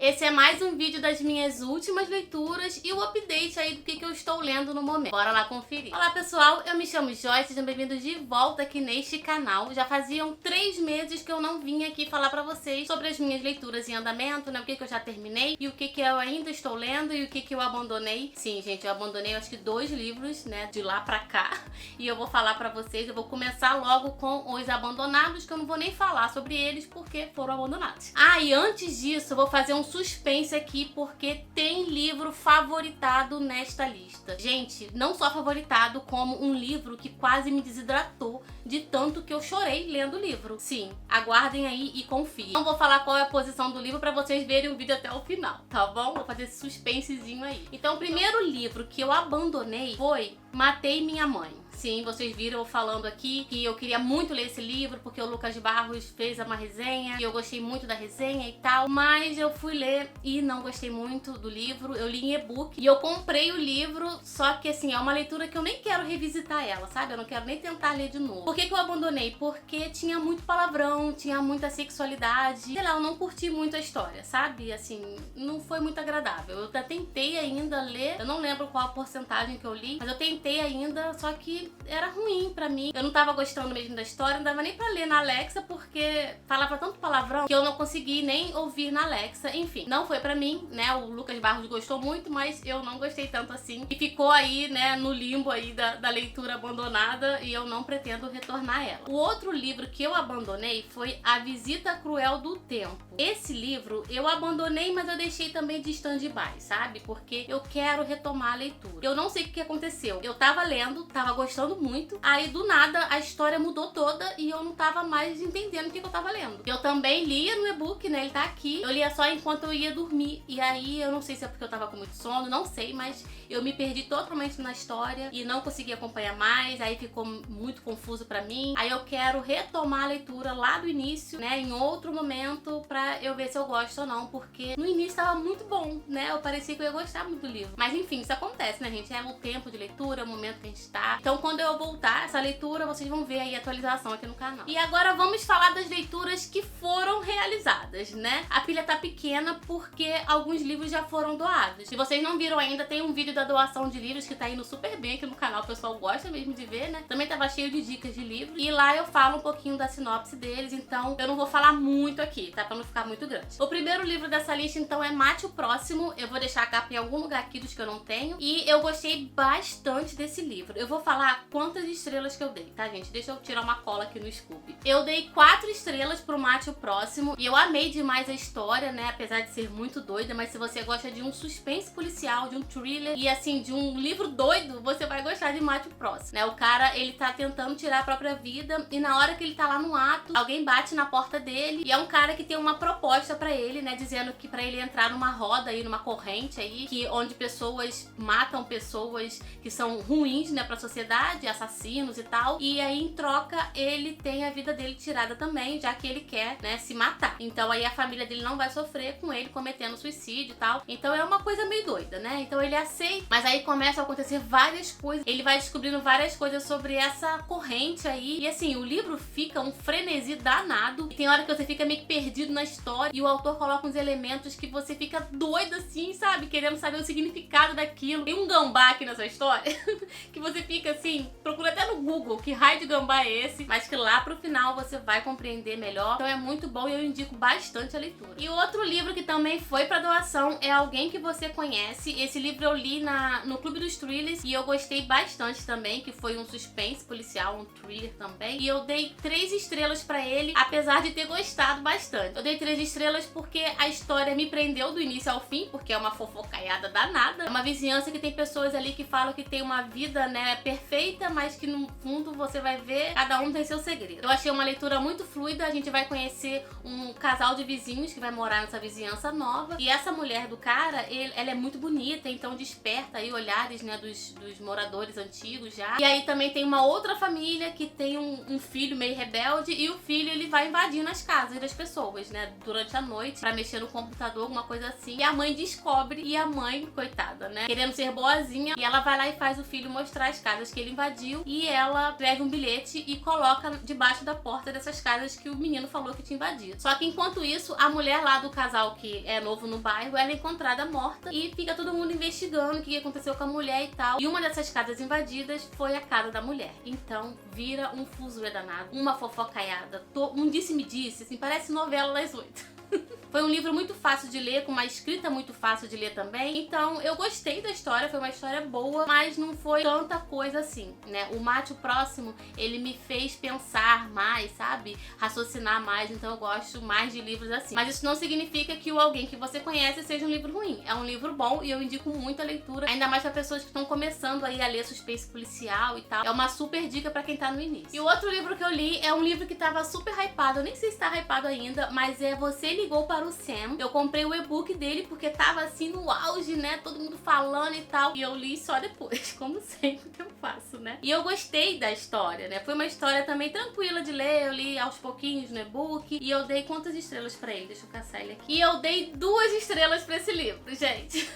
Esse é mais um vídeo das minhas últimas leituras e o update aí do que eu estou lendo no momento. Bora lá conferir. Olá pessoal, eu me chamo Joy, sejam bem-vindos de volta aqui neste canal. Já faziam 3 meses que eu não vim aqui falar pra vocês sobre as minhas leituras em andamento, né? O que eu já terminei e o que eu ainda estou lendo e o que eu abandonei. Sim, gente, eu abandonei acho que 2 livros, né, de lá pra cá. E eu vou falar pra vocês, eu vou começar logo com os abandonados, que eu não vou nem falar sobre eles porque foram abandonados. Ah, e antes disso eu vou fazer um suspense aqui porque tem livro favoritado nesta lista. Gente, não só favoritado, como um livro que quase me desidratou de tanto que eu chorei lendo o livro. Sim, aguardem aí e confiem. Não vou falar qual é a posição do livro pra vocês verem o vídeo até o final, tá bom? Vou fazer esse suspensezinho aí. Então, o primeiro livro que eu abandonei foi Matei Minha Mãe. Sim, vocês viram eu falando aqui que eu queria muito ler esse livro porque o Lucas Barros fez uma resenha e eu gostei muito da resenha e tal, mas eu fui ler e não gostei muito do livro. Eu li em e-book e eu comprei o livro, só que assim, é uma leitura que eu nem quero revisitar ela, sabe? Eu não quero nem tentar ler de novo. Por que eu abandonei? Porque tinha muito palavrão, tinha muita sexualidade, sei lá, eu não curti muito a história, sabe? Assim, não foi muito agradável. Eu até tentei ainda ler, eu não lembro qual a porcentagem que eu li, mas eu tentei ainda, só que era ruim pra mim. Eu não tava gostando mesmo da história, não dava nem pra ler na Alexa, porque falava tanto palavrão que eu não consegui nem ouvir na Alexa. Enfim, não foi pra mim, né? O Lucas Barros gostou muito, mas eu não gostei tanto assim. E ficou aí, né, no limbo aí da leitura abandonada e eu não pretendo retornar ela. O outro livro que eu abandonei foi A Visita Cruel do Tempo. Esse livro eu abandonei, mas eu deixei também de stand-by, sabe? Porque eu quero retomar a leitura. Eu não sei o que aconteceu. Eu tava lendo, tava gostando muito, aí do nada a história mudou toda e eu não tava mais entendendo o que eu tava lendo. Eu também lia no e-book, né, ele tá aqui, eu lia só enquanto eu ia dormir, e aí eu não sei se é porque eu tava com muito sono, não sei, mas eu me perdi totalmente na história e não consegui acompanhar mais, aí ficou muito confuso pra mim. Aí eu quero retomar a leitura lá do início, né, em outro momento, pra eu ver se eu gosto ou não, porque no início tava muito bom, né, eu parecia que eu ia gostar muito do livro. Mas enfim, isso acontece, né, gente, é o tempo de leitura, é o momento que a gente tá. Então quando eu voltar essa leitura, vocês vão ver aí a atualização aqui no canal. E agora vamos falar das leituras que foram realizadas, né? A pilha tá pequena porque alguns livros já foram doados. Se vocês não viram ainda, tem um vídeo da doação de livros que tá indo super bem aqui no canal, o pessoal gosta mesmo de ver, né? Também tava cheio de dicas de livros e lá eu falo um pouquinho da sinopse deles, então eu não vou falar muito aqui, tá? Pra não ficar muito grande. O primeiro livro dessa lista, então, é Mate o Próximo. Eu vou deixar a capa em algum lugar aqui dos que eu não tenho e eu gostei bastante desse livro. Eu vou falar quantas estrelas que eu dei, tá, gente? Deixa eu tirar uma cola aqui no Scooby. Eu dei 4 estrelas pro Mate o Próximo e eu amei demais a história, né? Apesar de ser muito doida, mas se você gosta de um suspense policial, de um thriller e, assim, de um livro doido, você vai gostar de Mate o Próximo, né? O cara, ele tá tentando tirar a própria vida e na hora que ele tá lá no ato, alguém bate na porta dele e é um cara que tem uma proposta pra ele, né? Dizendo que pra ele entrar numa roda aí, numa corrente aí, que onde pessoas matam pessoas que são ruins, né, pra sociedade, assassinos e tal, e aí em troca ele tem a vida dele tirada também, já que ele quer, né, se matar. Então aí a família dele não vai sofrer com ele cometendo suicídio e tal. Então é uma coisa meio doida, né? Então ele aceita, mas aí começam a acontecer várias coisas. Ele vai descobrindo várias coisas sobre essa corrente aí. E assim, o livro fica um frenesi danado. E tem hora que você fica meio que perdido na história e o autor coloca uns elementos que você fica doido assim, sabe? Querendo saber o significado daquilo. Tem um gambá aqui nessa história que você fica assim, procura até no Google que raio de gambá é esse, mas que lá pro final você vai compreender melhor. Então é muito bom e eu indico bastante a leitura. E outro livro que também foi pra doação é Alguém que Você Conhece. Esse livro eu li no Clube dos Thrillers e eu gostei bastante também, que foi um suspense policial, um thriller também. E eu dei 3 estrelas pra ele, apesar de ter gostado bastante. Eu dei 3 estrelas porque a história me prendeu do início ao fim, porque é uma fofocaiada danada. É uma vizinhança que tem pessoas ali que falam que tem uma vida, né, perfeita, mas que no fundo você vai ver, cada um tem seu segredo. Eu achei uma leitura muito fluida, a gente vai conhecer um casal de vizinhos que vai morar nessa vizinhança nova, e essa mulher do cara, ela é muito bonita, então desperta aí olhares, né, dos moradores antigos já. E aí também tem uma outra família que tem um filho meio rebelde, e o filho, ele vai invadindo as casas das pessoas, né, durante a noite, pra mexer no computador, alguma coisa assim, e a mãe descobre, e a mãe, coitada, né, querendo ser boazinha, e ela vai lá e faz o filho mostrar as casas que ele invadiu e ela escreve um bilhete e coloca debaixo da porta dessas casas que o menino falou que tinha invadido. Só que enquanto isso, a mulher lá do casal que é novo no bairro, ela é encontrada morta e fica todo mundo investigando o que aconteceu com a mulher e tal. E uma dessas casas invadidas foi a casa da mulher. Então vira um fuzuê danado, uma fofocaiada, um disse-me-disse, assim, parece novela das 8. Foi um livro muito fácil de ler, com uma escrita muito fácil de ler também. Então eu gostei da história, foi uma história boa, mas não foi tanta coisa assim, né? O Mate o Próximo, ele me fez pensar mais, sabe? Raciocinar mais, então eu gosto mais de livros assim. Mas isso não significa que o Alguém que Você Conhece seja um livro ruim. É um livro bom e eu indico muito a leitura, ainda mais para pessoas que estão começando aí a ler suspense policial e tal. É uma super dica para quem tá no início. E o outro livro que eu li é um livro que tava super hypado, eu nem sei se tá hypado ainda, mas é Você Ligou para o Sam. Eu comprei o e-book dele porque tava assim no auge, né? Todo mundo falando e tal. E eu li só depois, como sempre eu faço, né? E eu gostei da história, né? Foi uma história também tranquila de ler. Eu li aos pouquinhos no e-book. E eu dei quantas estrelas pra ele? Deixa eu caçar ele aqui. E eu dei 2 estrelas pra esse livro, gente.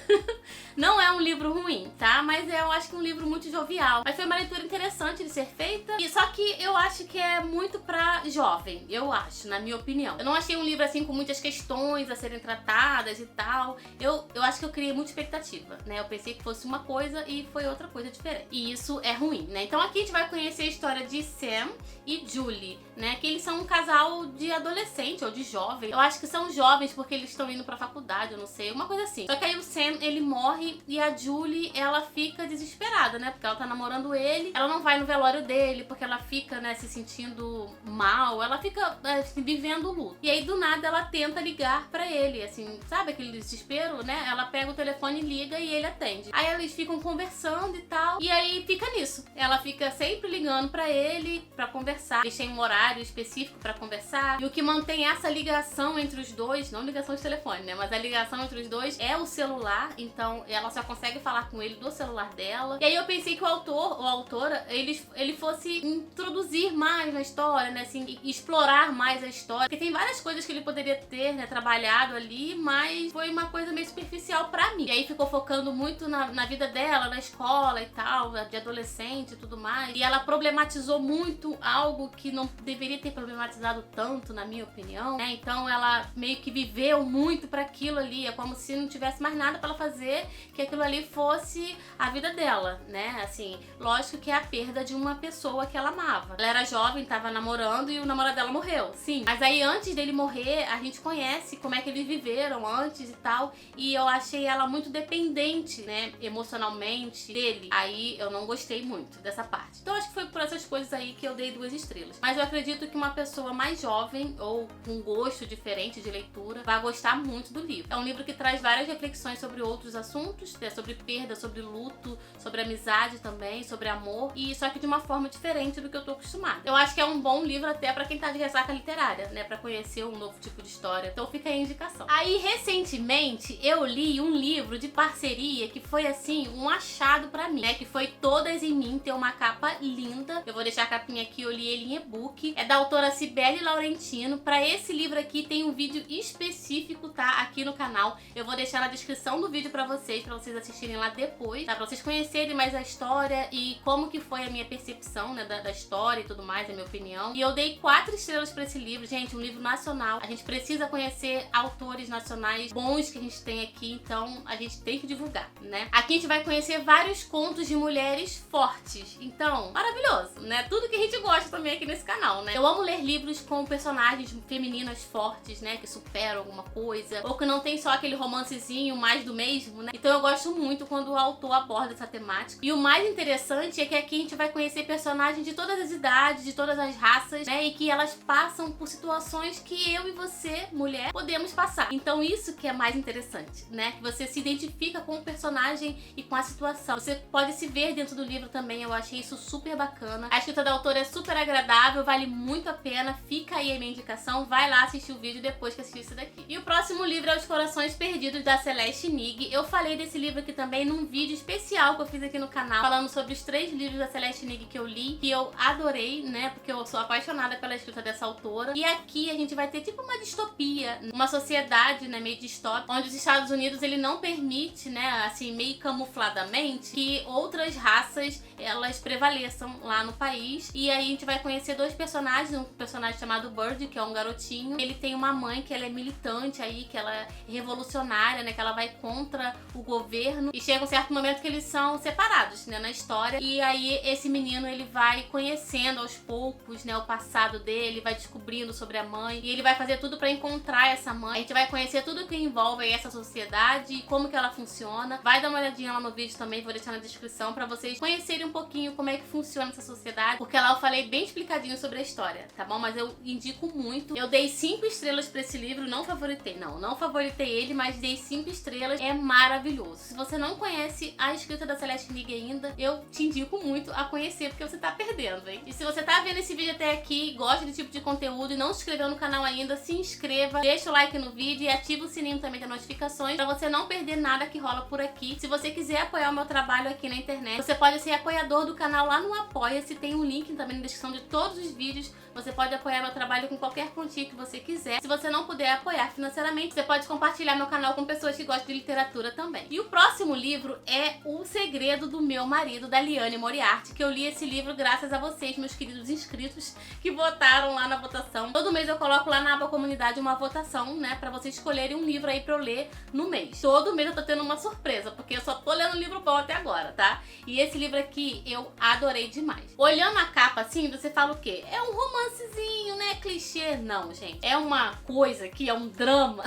Não é um livro ruim, tá? Mas eu acho que é um livro muito jovial. Mas foi uma leitura interessante de ser feita. E só que eu acho que é muito pra jovem, eu acho, na minha opinião. Eu não achei um livro assim com muitas questões a serem tratadas e tal. Eu acho que eu criei muita expectativa, né? Eu pensei que fosse uma coisa e foi outra coisa diferente. E isso é ruim, né? Então aqui a gente vai conhecer a história de Sam e Julie, né? Que eles são um casal de adolescente ou de jovem. Eu acho que são jovens porque eles estão indo pra faculdade, eu não sei, uma coisa assim. Só que aí o Sam, ele morre e a Julie, ela fica desesperada, né? Porque ela tá namorando ele. Ela não vai no velório dele porque ela fica, né, se sentindo mal. Ela fica vivendo o luto. E aí do nada ela tenta ligar pra ele, assim, sabe aquele desespero, né? Ela pega o telefone e liga e ele atende. Aí eles ficam conversando e tal. E aí fica nisso. Ela fica sempre ligando pra ele pra conversar. Eles têm um horário específico pra conversar. E o que mantém essa ligação entre os dois, não ligação de telefone, né? Mas a ligação entre os dois é o celular. Então ela só consegue falar com ele do celular dela. E aí eu pensei que o autor ou a autora, ele fosse introduzir mais na história, né? Assim, explorar mais a história. Porque tem várias coisas que ele poderia ter, né, trabalhado ali, mas foi uma coisa meio superficial pra mim. E aí ficou focando muito na vida dela, na escola e tal, de adolescente e tudo mais. E ela problematizou muito algo que não deveria ter problematizado tanto, na minha opinião, né? Então ela meio que viveu muito pra aquilo ali. É como se não tivesse mais nada pra ela fazer, que aquilo ali fosse a vida dela, né? Assim, lógico que é a perda de uma pessoa que ela amava. Ela era jovem, tava namorando e o namorado dela morreu, sim. Mas aí antes dele morrer, a gente conhece como é que eles viveram antes e tal. E eu achei ela muito dependente, né, emocionalmente dele. Aí eu não gostei muito dessa parte. Então acho que foi por essas coisas aí que eu dei 2 estrelas. Mas eu acredito que uma pessoa mais jovem ou com gosto diferente de leitura vai gostar muito do livro. É um livro que traz várias reflexões sobre outros assuntos, né, sobre perda, sobre luto, sobre amizade também, sobre amor. E só que de uma forma diferente do que eu tô acostumada. Eu acho que é um bom livro até pra quem tá de ressaca literária, né, pra conhecer um novo tipo de história. Então fica aí a indicação. Aí recentemente eu li um livro de parceria que foi assim um achado pra mim, né, que foi Todas em Mim, tem uma capa linda. Eu vou deixar a capinha aqui, eu li ele em e-book. É da autora Cibele Laurentino. Pra esse livro aqui tem um vídeo específico, tá, aqui no canal. Eu vou deixar na descrição do vídeo pra vocês assistirem lá depois, tá, pra vocês conhecerem mais a história e como que foi a minha percepção, né, da história e tudo mais, a minha opinião. E eu dei 4 estrelas pra esse livro, gente, um livro nacional. A gente precisa conhecer autores nacionais bons que a gente tem aqui, então a gente tem que divulgar, né? Aqui a gente vai conhecer vários contos de mulheres fortes, então, maravilhoso, né? Tudo que a gente gosta também aqui nesse canal, né? Eu amo ler livros com personagens femininas fortes, né, que superam alguma coisa, ou que não tem só aquele romancezinho mais do mesmo, né? Então eu gosto muito quando o autor aborda essa temática. E o mais interessante é que aqui a gente vai conhecer personagens de todas as idades, de todas as raças, né? E que elas passam por situações que eu e você, mulher, podemos passar. Então isso que é mais interessante, né? Que você se identifica com o personagem e com a situação. Você pode se ver dentro do livro também, eu achei isso super bacana. A escrita da autora é super agradável, vale muito a pena. Fica aí a minha indicação, vai lá assistir o vídeo depois que assistir isso daqui. E o próximo livro é Os Corações Perdidos, da Celeste Nig. Eu falei desse livro aqui também num vídeo especial que eu fiz aqui no canal, falando sobre os 3 livros da Celeste Nig que eu li, que eu adorei, né, porque eu sou apaixonada pela escrita dessa autora. E aqui a gente vai ter tipo uma distopia, história numa sociedade, né, meio distópica, onde os Estados Unidos ele não permite, né, assim, meio camufladamente, que outras raças elas prevaleçam lá no país. E aí a gente vai conhecer dois personagens, um personagem chamado Bird, que é um garotinho. Ele tem uma mãe que ela é militante aí, que ela é revolucionária, né, que ela vai contra o governo. E chega um certo momento que eles são separados, né, na história. E aí esse menino ele vai conhecendo aos poucos, né, o passado dele, vai descobrindo sobre a mãe. E ele vai fazer tudo pra encontrar essa mãe. A gente vai conhecer tudo que envolve essa sociedade e como que ela funciona. Vai dar uma olhadinha lá no vídeo também, vou deixar na descrição pra vocês conhecerem um pouquinho como é que funciona essa sociedade, porque lá eu falei bem explicadinho sobre a história, tá bom? Mas eu indico muito. Eu dei 5 estrelas pra esse livro, não favoritei, não favoritei ele, mas dei 5 estrelas. É maravilhoso. Se você não conhece a escrita da Celeste Ng ainda, eu te indico muito a conhecer, porque você tá perdendo, hein? E se você tá vendo esse vídeo até aqui, gosta desse tipo de conteúdo e não se inscreveu no canal ainda, se inscreva, deixa o like no vídeo e ativa o sininho também das notificações pra você não perder nada que rola por aqui. Se você quiser apoiar o meu trabalho aqui na internet, você pode ser apoiador do canal lá no Apoia-se, tem um link também na descrição de todos os vídeos. Você pode apoiar meu trabalho com qualquer quantia que você quiser. Se você não puder apoiar financeiramente, você pode compartilhar meu canal com pessoas que gostam de literatura também. E o próximo livro é O Segredo do Meu Marido, da Liane Moriarty, que eu li esse livro graças a vocês, meus queridos inscritos, que votaram lá na votação. Todo mês eu coloco lá na aba comunidade uma votação, né, pra vocês escolherem um livro aí pra eu ler no mês. Todo mês eu tô tendo uma surpresa, porque eu só tô lendo um livro bom até agora, tá? E esse livro aqui eu adorei demais. Olhando a capa assim, você fala o quê? É um romancezinho, né? Clichê. Não, gente. É uma coisa que é um drama,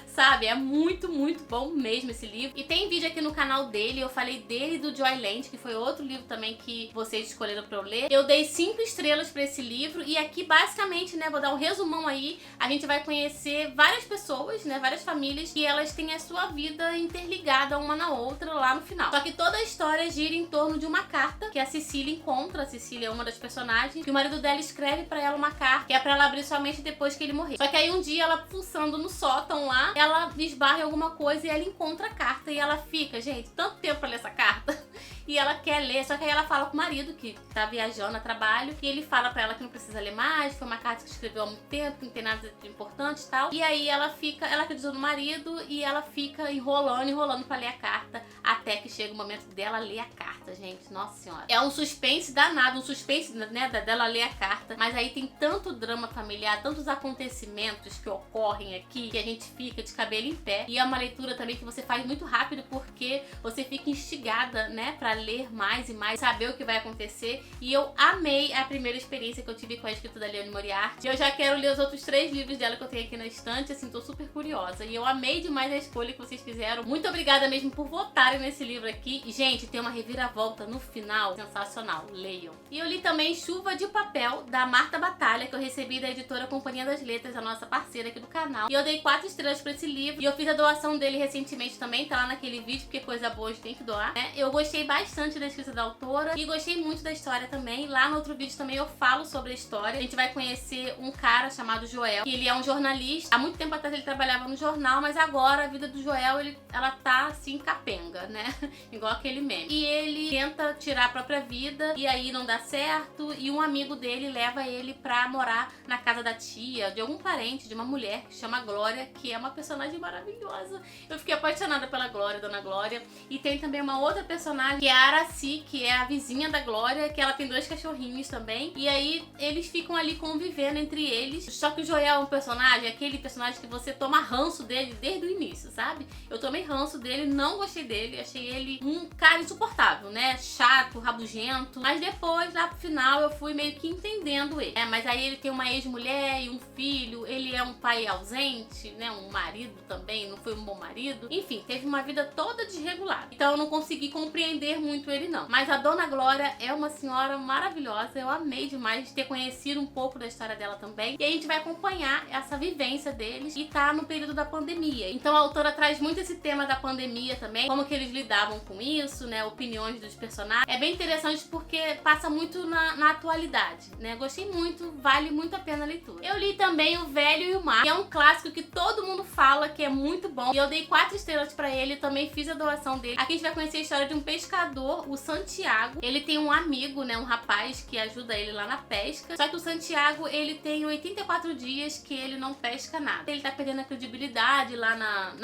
sabe? É muito, muito bom mesmo esse livro. E tem vídeo aqui no canal dele, eu falei dele e do Joyland, que foi outro livro também que vocês escolheram pra eu ler. Eu dei 5 estrelas pra esse livro e aqui basicamente, né, vou dar um resumão aí, a gente vai conhecer várias pessoas, né, várias famílias e elas têm a sua vida interligada uma na outra lá no final. Só que toda a história gira em torno de uma carta que a Cecília encontra. A Cecília é uma das personagens, que o marido dela escreve pra ela uma carta que é pra ela abrir somente depois que ele morrer. Só que aí um dia ela, fuçando no sótão lá, ela esbarra em alguma coisa e ela encontra a carta e ela fica, gente, tanto tempo pra ler essa carta. E ela quer ler, só que aí ela fala com o marido que tá viajando a trabalho e ele fala pra ela que não precisa ler mais, foi uma carta que escreveu há muito tempo, que não tem nada de importante e tal. E aí ela acredita no marido e ela fica enrolando pra ler a carta, até que chega o momento dela ler a carta, gente, nossa senhora. É um suspense danado, um suspense, né, dela ler a carta, mas aí tem tanto drama familiar, tantos acontecimentos que ocorrem aqui, que a gente fica de cabelo em pé. E é uma leitura também que você faz muito rápido, porque você fica instigada, né, pra ler mais e mais, saber o que vai acontecer. E eu amei a primeira experiência que eu tive com a escrita da Liane Moriarty. Eu já quero ler os outros 3 livros dela que eu tenho aqui na estante, assim, tô super curiosa. E eu amei demais a escolha que vocês fizeram. Muito obrigada mesmo por votarem nesse livro aqui. E, gente, tem uma reviravolta no final sensacional. Leiam. E eu li também Chuva de Papel, da Marta Batalha, que eu recebi da editora Companhia das Letras, a nossa parceira aqui do canal. E eu dei 4 estrelas pra esse livro. E eu fiz a doação dele recentemente também, tá lá naquele vídeo, porque coisa boa a gente tem que doar, né? Eu gostei bastante da escrita da autora e gostei muito da história também. Lá no outro vídeo também eu falo sobre a história. A gente vai conhecer um cara chamado Joel, que ele é um jornalista. Há muito tempo atrás ele trabalhava no jornal, mas agora a vida do Joel, ela tá assim capenga, né? Igual aquele meme. E ele tenta tirar a própria vida e aí não dá certo e um amigo dele leva ele pra morar na casa da tia, de algum parente, de uma mulher que chama Glória, que é uma personagem maravilhosa. Eu fiquei apaixonada pela Glória, Dona Glória. E tem também uma outra personagem que é a Araci, que é a vizinha da Glória, que ela tem 2 cachorrinhos também. E aí eles ficam ali convivendo entre eles. Só que o Joel é um personagem, aquele personagem que você toma ranço dele desde o início, sabe? Eu tomei ranço dele, não gostei dele, achei ele um cara insuportável, né? Chato, rabugento. Mas depois, lá pro final, eu fui meio que entendendo ele. Mas aí ele tem uma ex-mulher e um filho, ele é um pai ausente, né? Um marido também, não foi um bom marido. Enfim, teve uma vida toda desregulada. Então eu não consegui compreender muito ele não. Mas a Dona Glória é uma senhora maravilhosa, eu amei demais ter conhecido um pouco da história dela também. E a gente vai acompanhar essa vivência deles e tá no período da pandemia. Então a autora traz muito esse tema da pandemia também, como que eles lidavam com isso, né, opiniões dos personagens. É bem interessante porque passa muito na atualidade, né, gostei muito, vale muito a pena a leitura. Eu li também O Velho e o Mar, que é um clássico que todo mundo fala que é muito bom, e eu dei 4 estrelas pra ele, também fiz a doação dele. Aqui a gente vai conhecer a história de um pescador, o Santiago. Ele tem um amigo, né, um rapaz que ajuda ele lá na pesca, só que o Santiago, ele tem 84 dias que ele não pesca nada. Ele tá perdendo a credibilidade lá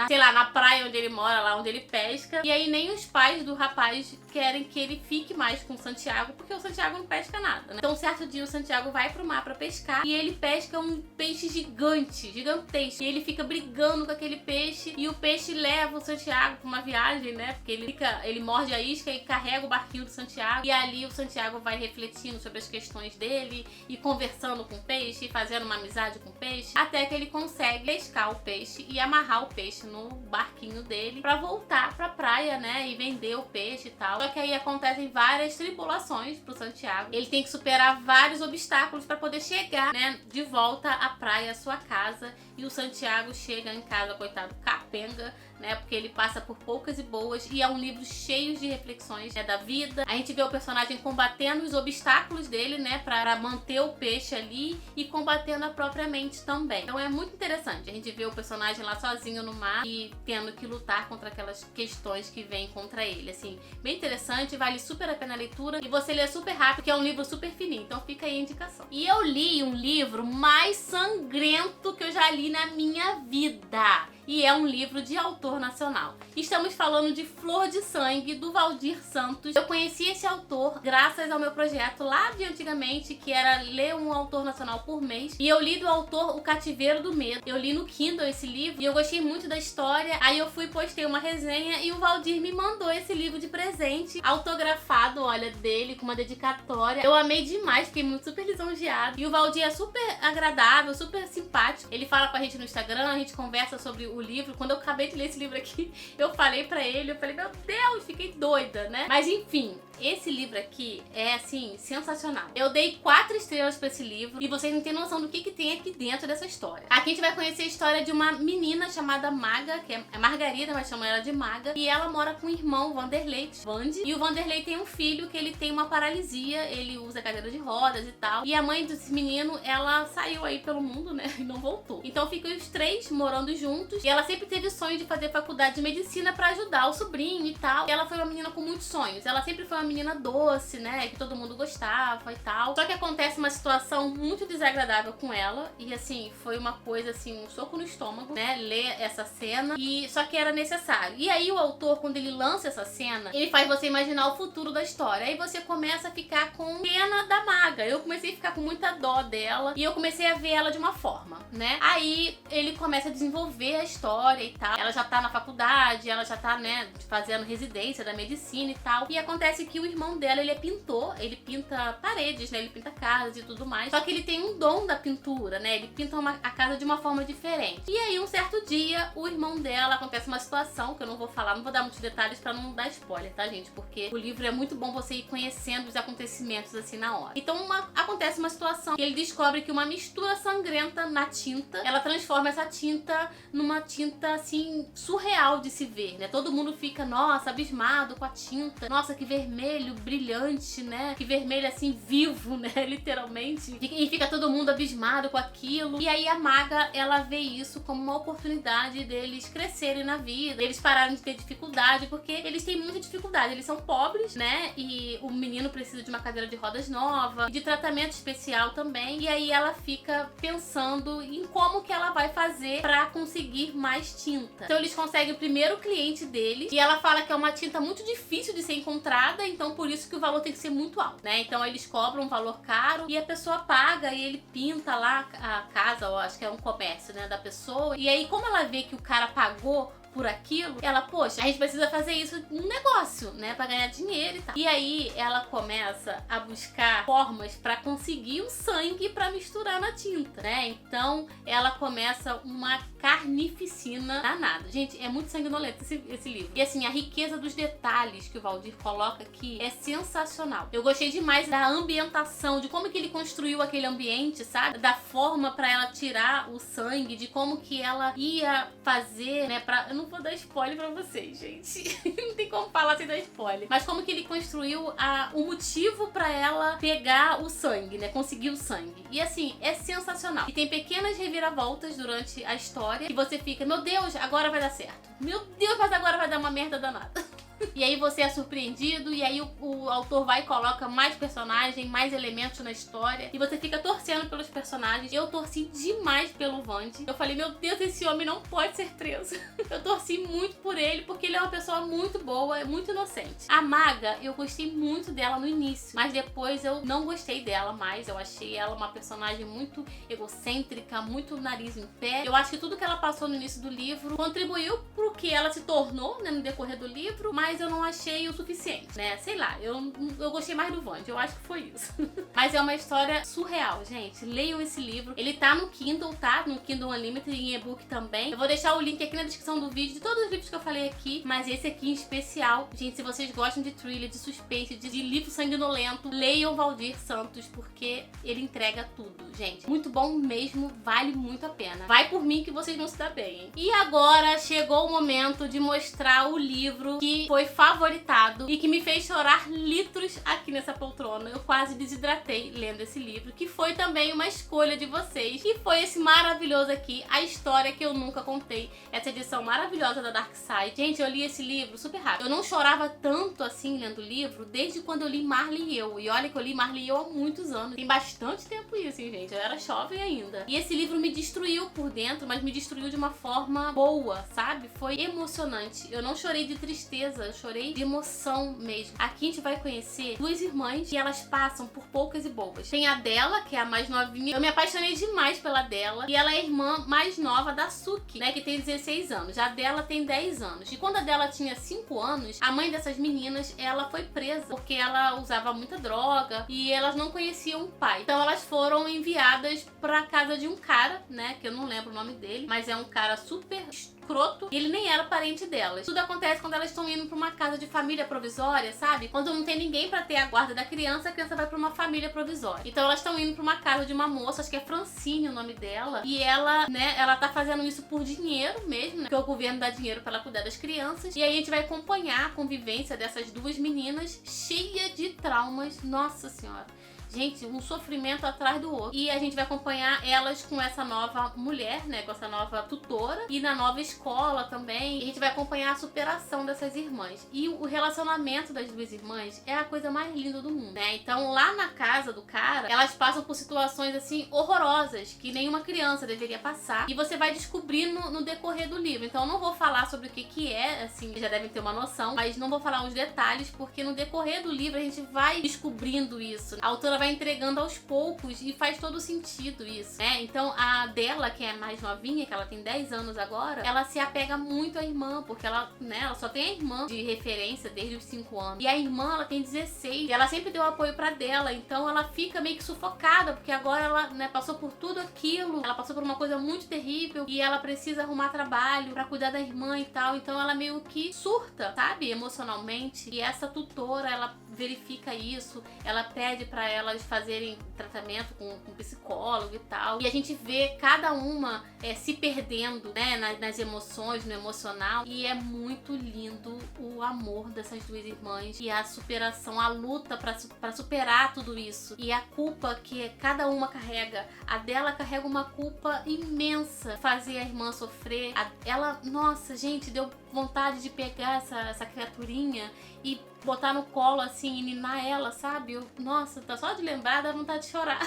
sei lá, na praia onde ele mora, lá onde ele pesca, e aí nem os pais do rapaz querem que ele fique mais com o Santiago, porque o Santiago não pesca nada, né? Então, certo dia, o Santiago vai pro mar pra pescar, e ele pesca um peixe gigante, gigantesco, e ele fica brigando com aquele peixe, e o peixe leva o Santiago pra uma viagem, né, porque ele morde a isca e carrega o barquinho do Santiago, e ali o Santiago vai refletindo sobre as questões dele, e conversando com o peixe, e fazendo uma amizade com o peixe, até que ele consegue pescar o peixe e amarrar o peixe no barquinho dele pra voltar pra praia, né, e vender o peixe e tal. Só que aí acontecem várias tribulações pro Santiago. Ele tem que superar vários obstáculos pra poder chegar, né, de volta à praia, à sua casa. E o Santiago chega em casa, coitado, capenga, né, porque ele passa por poucas e boas, e é um livro cheio de reflexões, né, da vida. A gente vê o personagem combatendo os obstáculos dele, né, pra manter o peixe ali, e combatendo a própria mente também. Então é muito interessante a gente vê o personagem lá sozinho no mar e tendo que lutar contra aquelas questões que vêm contra ele. Assim, bem interessante, vale super a pena a leitura, e você lê super rápido, que é um livro super fininho, então fica aí a indicação. E eu li um livro mais sangrento que eu já li na minha vida, e é um livro de autor nacional. Estamos falando de Flor de Sangue, do Valdir Santos. Eu conheci esse autor graças ao meu projeto lá de antigamente, que era ler um autor nacional por mês. E eu li do autor O Cativeiro do Medo. Eu li no Kindle esse livro e eu gostei muito da história. Aí eu fui e postei uma resenha e o Valdir me mandou esse livro de presente, autografado, olha, dele, com uma dedicatória. Eu amei demais, fiquei muito super lisonjeada. E o Valdir é super agradável, super simpático. Ele fala com a gente no Instagram, a gente conversa sobre o livro. Quando eu acabei de ler esse livro aqui, eu falei pra ele, eu falei, meu Deus, fiquei doida, né? Mas enfim, esse livro aqui é, assim, sensacional. Eu dei 4 estrelas pra esse livro e vocês não têm noção do que tem aqui dentro dessa história. Aqui a gente vai conhecer a história de uma menina chamada Maga, que é Margarida, mas chamam ela de Maga, e ela mora com o irmão Vanderlei, Vande, e o Vanderlei tem um filho que ele tem uma paralisia, ele usa cadeira de rodas e tal, e a mãe desse menino, ela saiu aí pelo mundo, né, e não voltou. Então ficam os 3 morando juntos, e ela sempre teve sonho de fazer faculdade de medicina pra ajudar o sobrinho e tal. E ela foi uma menina com muitos sonhos. Ela sempre foi uma menina doce, né, que todo mundo gostava e tal. Só que acontece uma situação muito desagradável com ela, e assim, foi uma coisa assim, um soco no estômago, né, ler essa cena, e só que era necessário. E aí o autor, quando ele lança essa cena, ele faz você imaginar o futuro da história. Aí você começa a ficar com pena da Maga. Eu comecei a ficar com muita dó dela, e eu comecei a ver ela de uma forma, né. Aí ele começa a desenvolver a história e tal. Ela já tá na faculdade, ela já tá, né, fazendo residência da medicina e tal. E acontece que o irmão dela, ele é pintor, ele pinta paredes, né, ele pinta casas e tudo mais. Só que ele tem um dom da pintura, né, ele pinta a casa de uma forma diferente. E aí, um certo dia, o irmão dela, acontece uma situação que eu não vou falar, não vou dar muitos detalhes pra não dar spoiler, tá, gente? Porque o livro é muito bom você ir conhecendo os acontecimentos assim na hora. Então, acontece uma situação que ele descobre que uma mistura sangrenta na tinta, ela transforma essa tinta numa tinta, assim, surreal de se ver, né? Todo mundo fica, nossa, abismado com a tinta. Nossa, que vermelho brilhante, né? Que vermelho, assim, vivo, né? Literalmente. E fica todo mundo abismado com aquilo. E aí a Maga, ela vê isso como uma oportunidade deles crescerem na vida, eles pararem de ter dificuldade, porque eles têm muita dificuldade. Eles são pobres, né? E o menino precisa de uma cadeira de rodas nova, de tratamento especial também. E aí ela fica pensando em como que ela vai fazer pra conseguir mais tinta. Então eles conseguem o primeiro cliente deles, e ela fala que é uma tinta muito difícil de ser encontrada, então por isso que o valor tem que ser muito alto, né? Então eles cobram um valor caro e a pessoa paga, e ele pinta lá a casa, ou acho que é um comércio, né, da pessoa. E aí, como ela vê que o cara pagou por aquilo, ela, poxa, a gente precisa fazer isso num negócio, né, pra ganhar dinheiro e tal. E aí ela começa a buscar formas pra conseguir o sangue pra misturar na tinta, né? Então ela começa uma carnificina danada. Gente, é muito sanguinolento esse livro. E assim, a riqueza dos detalhes que o Valdir coloca aqui é sensacional. Eu gostei demais da ambientação, de como que ele construiu aquele ambiente, sabe? Da forma pra ela tirar o sangue, de como que ela ia fazer, né, pra... Eu não não vou dar spoiler pra vocês, gente. Não tem como falar sem dar spoiler. Mas como que ele construiu o motivo pra ela pegar o sangue, né? Conseguir o sangue. E assim, é sensacional. E tem pequenas reviravoltas durante a história que você fica, meu Deus, agora vai dar certo. Meu Deus, mas agora vai dar uma merda danada. E aí você é surpreendido, e aí o autor vai e coloca mais personagem, mais elementos na história, e você fica torcendo pelos personagens. Eu torci demais pelo Vande. Eu falei, meu Deus, esse homem não pode ser preso. Eu torci muito por ele, porque ele é uma pessoa muito boa, muito inocente. A Maga, eu gostei muito dela no início, mas depois eu não gostei dela mais. Eu achei ela uma personagem muito egocêntrica, muito nariz em pé. Eu acho que tudo que ela passou no início do livro contribuiu pro que ela se tornou, né, no decorrer do livro, mas eu não achei o suficiente, né? Sei lá, eu gostei mais do Vande, eu acho que foi isso. Mas é uma história surreal, gente. Leiam esse livro. Ele tá no Kindle, tá? No Kindle Unlimited e em e-book também. Eu vou deixar o link aqui na descrição do vídeo de todos os livros que eu falei aqui, mas esse aqui em especial. Gente, se vocês gostam de thriller, de suspense, de livro sanguinolento, leiam Valdir Santos, porque ele entrega tudo, gente. Muito bom mesmo, vale muito a pena. Vai por mim que vocês vão se dar bem, hein? E agora chegou o momento de mostrar o livro que foi favoritado e que me fez chorar litros aqui nessa poltrona. Eu quase desidratei lendo esse livro, que foi também uma escolha de vocês, que foi esse maravilhoso aqui, A História que Eu Nunca Contei, essa edição maravilhosa da Dark Side. Gente, eu li esse livro super rápido. Eu não chorava tanto assim lendo o livro desde quando eu li Marley e Eu. E olha que eu li Marley e Eu há muitos anos. Tem bastante tempo isso, hein, gente? Eu era jovem ainda. E esse livro me destruiu por dentro, mas me destruiu de uma forma boa, sabe? Foi emocionante. Eu não chorei de tristeza, eu chorei de emoção mesmo. Aqui a gente vai conhecer duas irmãs e elas passam por poucas e boas. Tem a Della, que é a mais novinha. Eu me apaixonei demais pela Della. E ela é a irmã mais nova da Suki, né? Que tem 16 anos. A Della tem 10 anos. E quando a Della tinha 5 anos, a mãe dessas meninas, ela foi presa. Porque ela usava muita droga e elas não conheciam o pai. Então elas foram enviadas pra casa de um cara, né? Que eu não lembro o nome dele. Mas é um cara super escroto. E ele nem era parente delas. Tudo acontece quando elas estão indo pra uma casa de família provisória, sabe? Quando não tem ninguém pra ter a guarda da criança, a criança vai pra uma família provisória. Então elas estão indo pra uma casa de uma moça, acho que é Francine o nome dela, e ela, né, ela tá fazendo isso por dinheiro mesmo, né? Porque o governo dá dinheiro pra ela cuidar das crianças. E aí a gente vai acompanhar a convivência dessas duas meninas, cheia de traumas. Nossa Senhora. Gente, um sofrimento atrás do outro. E a gente vai acompanhar elas com essa nova mulher, né? Com essa nova tutora. E na nova escola também. E a gente vai acompanhar a superação dessas irmãs. E o relacionamento das duas irmãs é a coisa mais linda do mundo, né? Então, lá na casa do cara, elas passam por situações, assim, horrorosas. Que nenhuma criança deveria passar. E você vai descobrindo no decorrer do livro. Então, eu não vou falar sobre o que é, assim, já devem ter uma noção. Mas não vou falar os detalhes, porque no decorrer do livro a gente vai descobrindo isso. A autora vai entregando aos poucos e faz todo sentido isso, né? Então a Della, que é mais novinha, que ela tem 10 anos agora, ela se apega muito à irmã, porque ela, né, ela só tem a irmã de referência desde os 5 anos. E a irmã, ela tem 16 e ela sempre deu apoio pra Della, então ela fica meio que sufocada, porque agora ela, né, passou por tudo aquilo, ela passou por uma coisa muito terrível e ela precisa arrumar trabalho pra cuidar da irmã e tal, então ela meio que surta, sabe, emocionalmente. E essa tutora, ela verifica isso, ela pede pra elas fazerem tratamento com psicólogo e tal. E a gente vê cada uma se perdendo, né, nas emoções, no emocional. E é muito lindo o amor dessas duas irmãs e a superação, a luta pra superar tudo isso. E a culpa que cada uma carrega. A dela carrega uma culpa imensa, fazer a irmã sofrer. Ela, nossa, gente, deu vontade de pegar essa criaturinha e botar no colo assim e ninar ela, sabe? Nossa, tá só de lembrar dá vontade de chorar.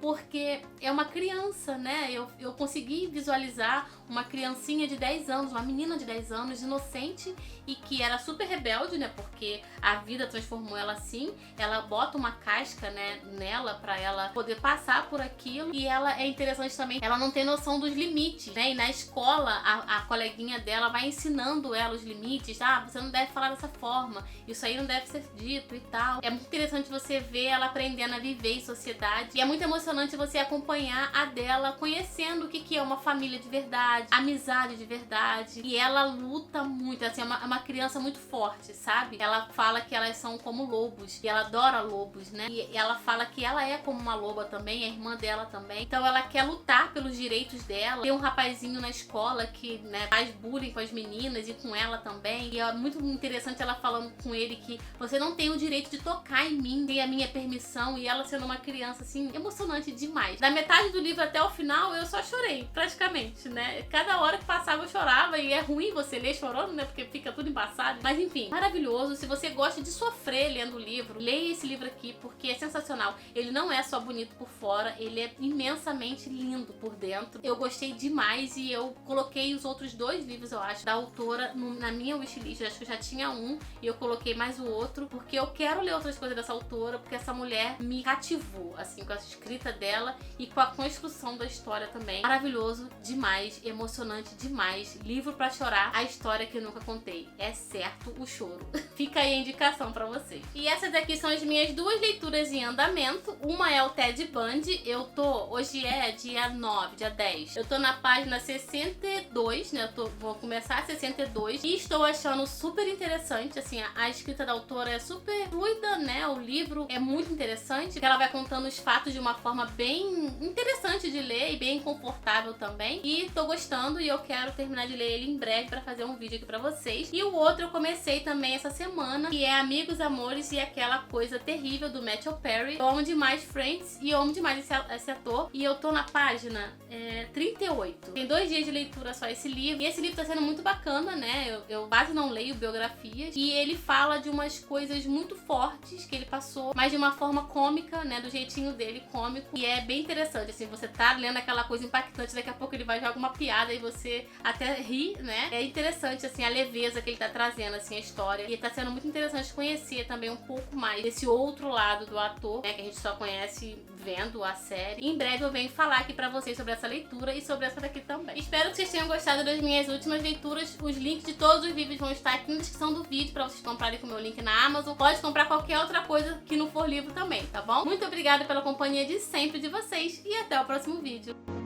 Porque é uma criança, né? Eu consegui visualizar uma criancinha de 10 anos, uma menina de 10 anos, inocente e que era super rebelde, né? Porque a vida transformou ela assim. Ela bota uma casca, né, nela pra ela poder passar por aquilo. E ela é interessante também, ela não tem noção dos limites, né? E na escola, a coleguinha dela vai ensinando ensinando ela os limites. Você não deve falar dessa forma, isso aí não deve ser dito e tal. É muito interessante você ver ela aprendendo a viver em sociedade. E é muito emocionante você acompanhar a dela conhecendo o que é uma família de verdade, amizade de verdade. E ela luta muito, assim, é uma criança muito forte, sabe? Ela fala que elas são como lobos, e ela adora lobos, né? E ela fala que ela é como uma loba também, a irmã dela também. Então ela quer lutar pelos direitos dela. Tem um rapazinho na escola que, né, faz bullying com as meninas e com ela também. E é muito interessante ela falando com ele que você não tem o direito de tocar em mim, tem a minha permissão. E ela sendo uma criança, assim, emocionante demais. Da metade do livro até o final, eu só chorei, praticamente, né? Cada hora que passava eu chorava, e é ruim você ler chorando, né? Porque fica tudo embaçado. Mas enfim, maravilhoso. Se você gosta de sofrer lendo o livro, leia esse livro aqui, porque é sensacional. Ele não é só bonito por fora, ele é imensamente lindo por dentro. Eu gostei demais e eu coloquei os outros 2 livros, eu acho, da autora na minha wishlist. Eu acho que eu já tinha um e eu coloquei mais o outro, porque eu quero ler outras coisas dessa autora, porque essa mulher me cativou, assim, com a escrita dela e com a construção da história também. Maravilhoso demais, emocionante demais. Livro pra chorar, a história que eu nunca contei. É certo o choro. Fica aí a indicação pra vocês. E essas daqui são as minhas 2 leituras em andamento. Uma é o Ted Bundy. Hoje é dia 9, dia 10. Eu tô na página 62, né? Vou começar a 62 e estou achando super interessante, assim, a escrita da autora é super fluida, né? O livro é muito interessante, porque ela vai contando os fatos de uma forma bem interessante de ler e bem confortável também. E tô gostando e eu quero terminar de ler ele em breve pra fazer um vídeo aqui pra vocês. E o outro eu comecei também essa semana, que é Amigos, Amores e Aquela Coisa Terrível, do Matthew Perry. Eu amo demais Friends e eu amo demais esse ator. E eu tô na página 38. Tem 2 dias de leitura só esse livro. E esse livro tá sendo muito bacana, né? Eu quase não leio biografias. E ele fala de umas coisas muito fortes que ele passou, mas de uma forma cômica, né? Do jeitinho dele, cômico. E é bem interessante, assim, você tá lendo aquela coisa impactante, daqui a pouco ele vai jogar uma piada e você até ri, né? É interessante, assim, a leveza que ele tá trazendo, assim, a história. E tá sendo muito interessante conhecer também um pouco mais desse outro lado do ator, né? Que a gente só conhece vendo a série. Em breve eu venho falar aqui pra vocês sobre essa leitura e sobre essa daqui também. Espero que vocês tenham gostado das minhas últimas leituras. Os links de todos os livros vão estar aqui na descrição do vídeo pra vocês comprarem com o meu link na Amazon. Pode comprar qualquer outra coisa que não for livro também, tá bom? Muito obrigada pela companhia de sempre de vocês e até o próximo vídeo.